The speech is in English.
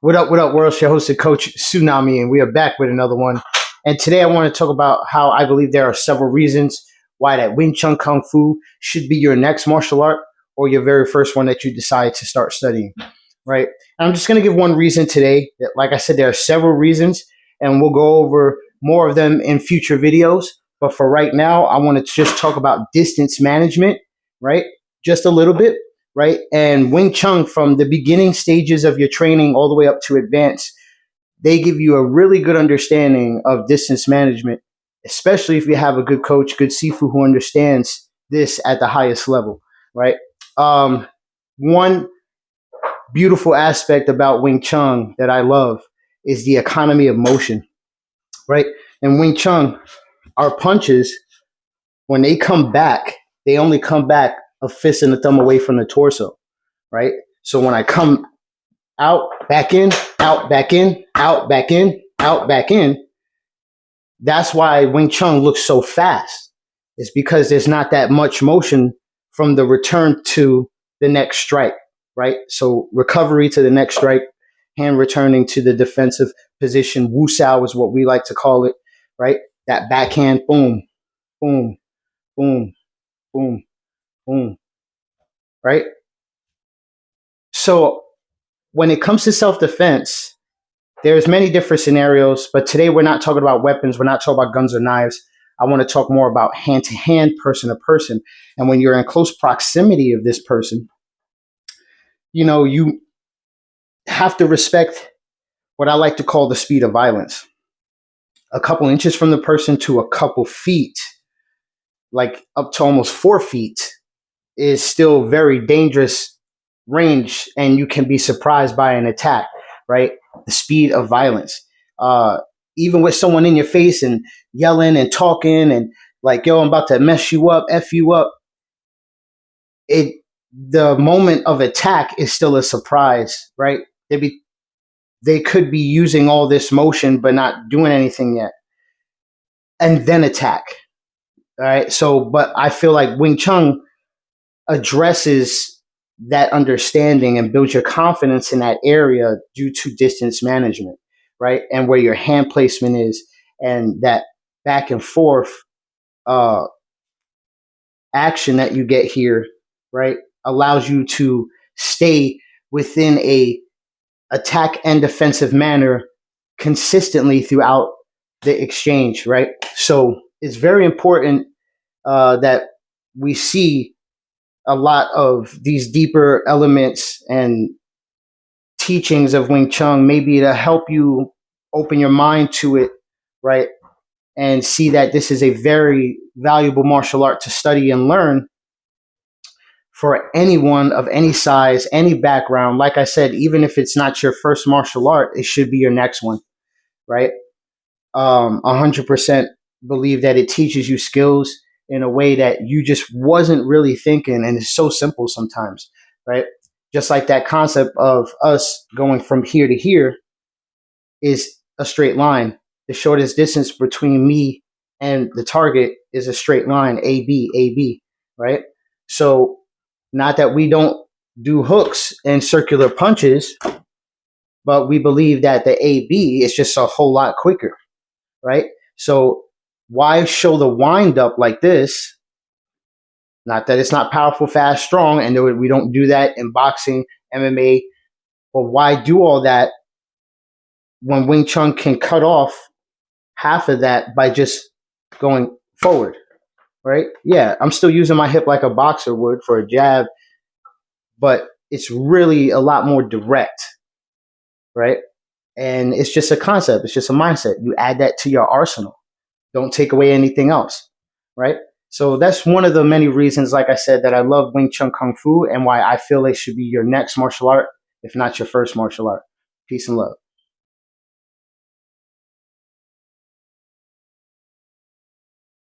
What up, world? It's your host, Coach Tsunami, and we are back with another one. And today I want to talk about how I believe there are several reasons why that Wing Chun Kung Fu should be your next martial art or your very first one that you decide to start studying, right? And I'm just going to give one reason today. That, like I said, there are several reasons, and we'll go over more of them in future videos. But for right now, I want to just talk about distance management, right? Just a little bit. Right? And Wing Chun, from the beginning stages of your training all the way up to advanced, they give you a really good understanding of distance management, especially if you have a good coach, good Sifu who understands this at the highest level, right? One beautiful aspect about Wing Chun that I love is the economy of motion, right? In Wing Chun, our punches, when they come back, they only come back a fist and a thumb away from the torso, right? So when I come out, back in, out, back in, out, back in, out, back in, that's why Wing Chun looks so fast. It's because there's not that much motion from the return to the next strike, right? So recovery to the next strike, hand returning to the defensive position. Wassup is what we like to call it, right? That backhand, boom, boom, boom, boom, boom, right? So when it comes to self-defense, there's many different scenarios, but today we're not talking about weapons. We're not talking about guns or knives. I want to talk more about hand-to-hand, person-to-person. And when you're in close proximity of this person, you have to respect what I like to call the speed of violence. A couple inches from the person to a couple feet, like up to almost 4 feet, is still very dangerous range, and you can be surprised by an attack, right? The speed of violence. Even with someone in your face and yelling and talking and like, yo, I'm about to mess you up, F you up. The moment of attack is still a surprise, right? They could be using all this motion but not doing anything yet, and then attack. All right. So, but I feel like Wing Chun addresses that understanding and builds your confidence in that area due to distance management, right? And where your hand placement is, and that back and forth action that you get here, right, allows you to stay within a attack and defensive manner consistently throughout the exchange, right? So it's very important that we see a lot of these deeper elements and teachings of Wing Chun, maybe to help you open your mind to it, right? And see that this is a very valuable martial art to study and learn for anyone of any size, any background. Like I said, even if it's not your first martial art, it should be your next one, right? 100% believe that it teaches you skills in a way that you just wasn't really thinking. And it's so simple sometimes, right? Just like that concept of us going from here to here is a straight line. The shortest distance between me and the target is a straight line, AB, AB, right? So not that we don't do hooks and circular punches, but we believe that the AB is just a whole lot quicker, right? So why show the wind up like this? Not that it's not powerful, fast, strong, and we don't do that in boxing, MMA, but why do all that when Wing Chun can cut off half of that by just going forward, right? Yeah, I'm still using my hip like a boxer would for a jab, but it's really a lot more direct, right? And it's just a concept. It's just a mindset. You add that to your arsenal. Don't take away anything else, right? So that's one of the many reasons, like I said, that I love Wing Chun Kung Fu and why I feel it should be your next martial art, if not your first martial art. Peace and love.